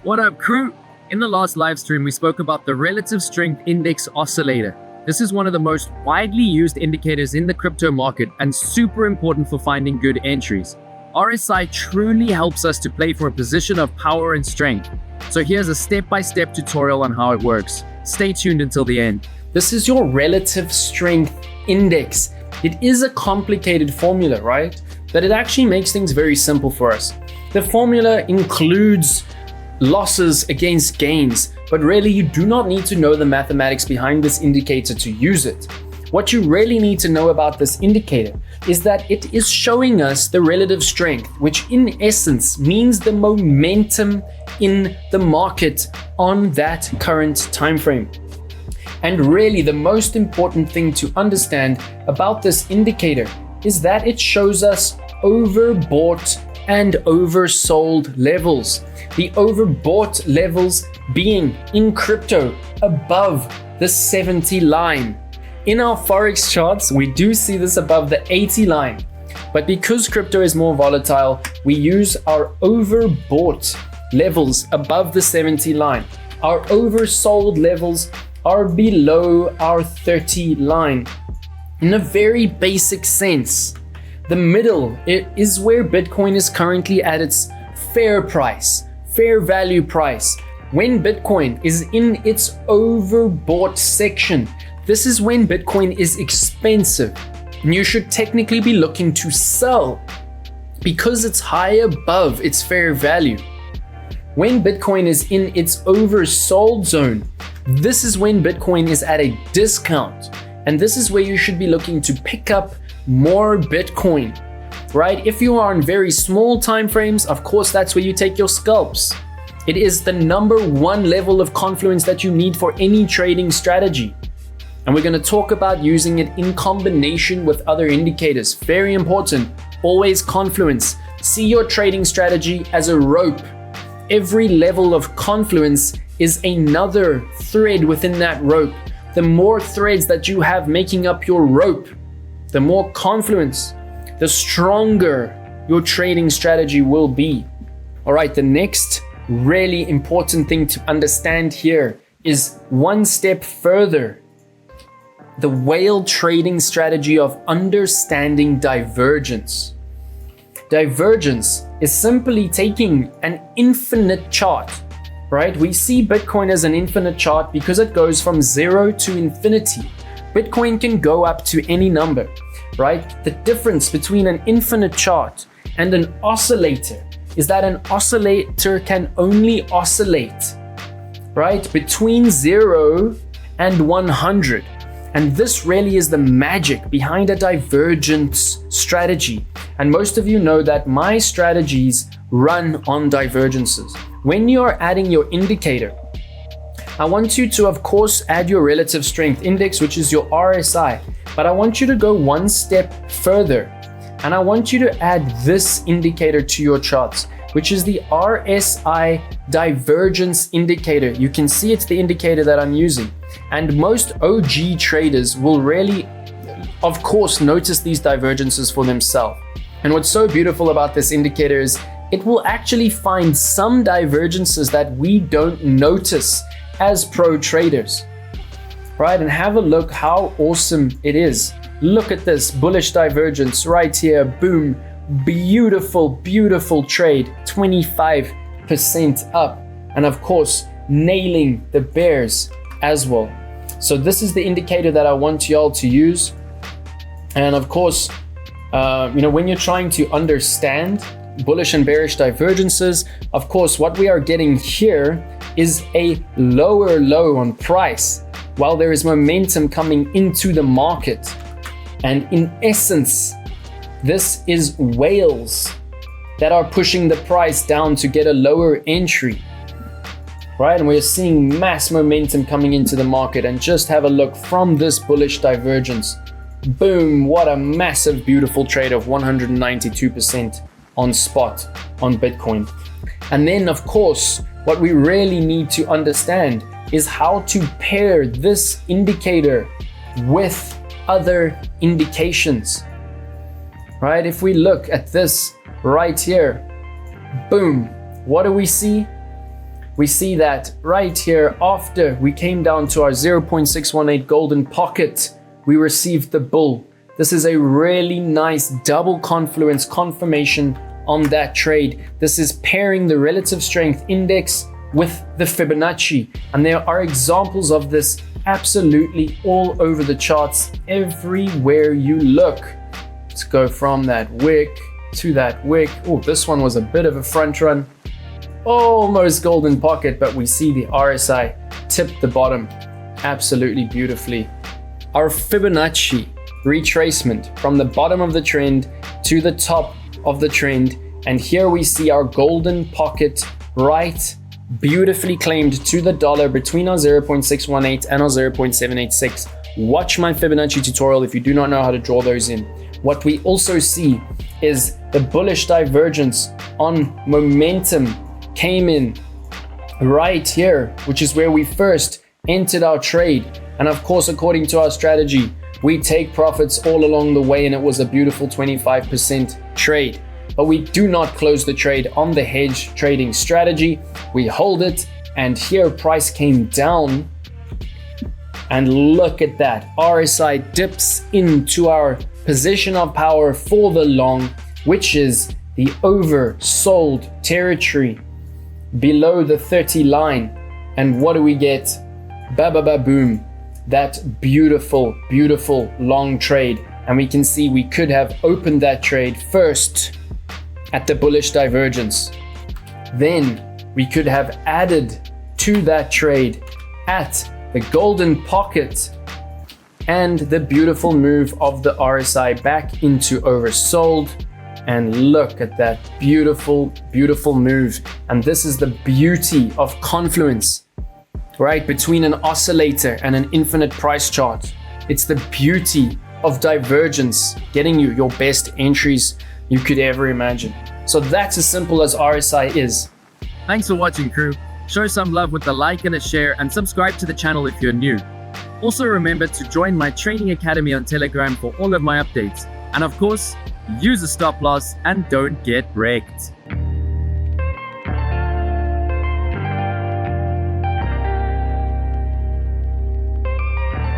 What up, crew? In the last live stream, we spoke about the Relative Strength Index Oscillator. This is one of the most widely used indicators in the crypto market and super important for finding good entries. RSI truly helps us to play for a position of power and strength. So here's a step-by-step tutorial on how it works. Stay tuned until the end. This is your Relative Strength Index. It is a complicated formula, right? But it actually makes things very simple for us. The formula includes losses against gains, but really you do not need to know the mathematics behind this indicator to use it. What you really need to know about this indicator is that it is showing us the relative strength, which in essence means the momentum in the market on that current time frame. And really the most important thing to understand about this indicator is that it shows us overbought and oversold levels. The overbought levels being in crypto above the 70 line. In our Forex charts, we do see this above the 80 line. But because crypto is more volatile, we use our overbought levels above the 70 line. Our oversold levels are below our 30 line. In a very basic sense, the middle is where Bitcoin is currently at its fair price, fair value price. When Bitcoin is in its overbought section, this is when Bitcoin is expensive and you should technically be looking to sell because it's high above its fair value. When Bitcoin is in its oversold zone, this is when Bitcoin is at a discount, and this is where you should be looking to pick up more Bitcoin, right? If you are on very small time frames, of course, that's where you take your scalps. It is the number one level of confluence that you need for any trading strategy. And we're going to talk about using it in combination with other indicators. Very important, always confluence. See your trading strategy as a rope. Every level of confluence is another thread within that rope. The more threads that you have making up your rope, the more confluence, the stronger your trading strategy will be. All right, the next really important thing to understand here is one step further. The whale trading strategy of understanding divergence. Divergence is simply taking an infinite chart, right? We see Bitcoin as an infinite chart because it goes from 0 to infinity. Bitcoin can go up to any number, right? The difference between an infinite chart and an oscillator is that an oscillator can only oscillate, right, between 0 and 100. And this really is the magic behind a divergence strategy. And most of you know that my strategies run on divergences. When you're adding your indicator, I want you to, of course, add your relative strength index, which is your RSI, but I want you to go one step further. And I want you to add this indicator to your charts, which is the RSI Divergence indicator. You can see it's the indicator that I'm using. And most OG traders will really, of course, notice these divergences for themselves. And what's so beautiful about this indicator is it will actually find some divergences that we don't notice as pro traders, right? And have a look how awesome it is. Look at this bullish divergence right here. Boom. Beautiful, beautiful trade. 25% up. And of course, nailing the bears as well. So this is the indicator that I want y'all to use. And of course, when you're trying to understand bullish and bearish divergences, of course, what we are getting here is a lower low on price while there is momentum coming into the market. And in essence, this is whales that are pushing the price down to get a lower entry, right? And we're seeing mass momentum coming into the market. And just have a look from this bullish divergence. Boom, what a massive, beautiful trade of 192% on spot on Bitcoin. And then, of course, what we really need to understand is how to pair this indicator with other indications, right? If we look at this right here, boom, what do we see? we see that right here, after we came down to our 0.618 golden pocket, we received the bull. This is a really nice double confluence confirmation on that trade. This is pairing the relative strength index with the Fibonacci. And there are examples of this absolutely all over the charts, everywhere you look. Let's go from that wick to that wick. Oh, this one was a bit of a front run. Almost golden pocket, but we see the RSI tip the bottom absolutely beautifully. Our Fibonacci retracement from the bottom of the trend to the top of the trend. And here we see our golden pocket right beautifully claimed to the dollar between our 0.618 and our 0.786. Watch my Fibonacci tutorial if you do not know how to draw those in. What we also see is the bullish divergence on momentum came in right here, which is where we first entered our trade. And of course, according to our strategy, we take profits all along the way, and it was a beautiful 25% trade. But we do not close the trade on the hedge trading strategy. We hold it, and here price came down. And look at that, RSI dips into our position of power for the long, which is the oversold territory below the 30 line. And what do we get? Ba-ba-ba-boom. That beautiful, beautiful long trade. And we can see we could have opened that trade first at the bullish divergence. Then we could have added to that trade at the golden pocket and the beautiful move of the RSI back into oversold. And look at that beautiful, beautiful move. And this is the beauty of confluence, right? Between an oscillator and an infinite price chart. It's the beauty of divergence, getting you your best entries you could ever imagine. So that's as simple as RSI is. Thanks for watching, crew. Show some love with a like and a share, and subscribe to the channel if you're new. Also remember to join my Trading Academy on Telegram for all of my updates. And of course, use a stop loss and don't get wrecked.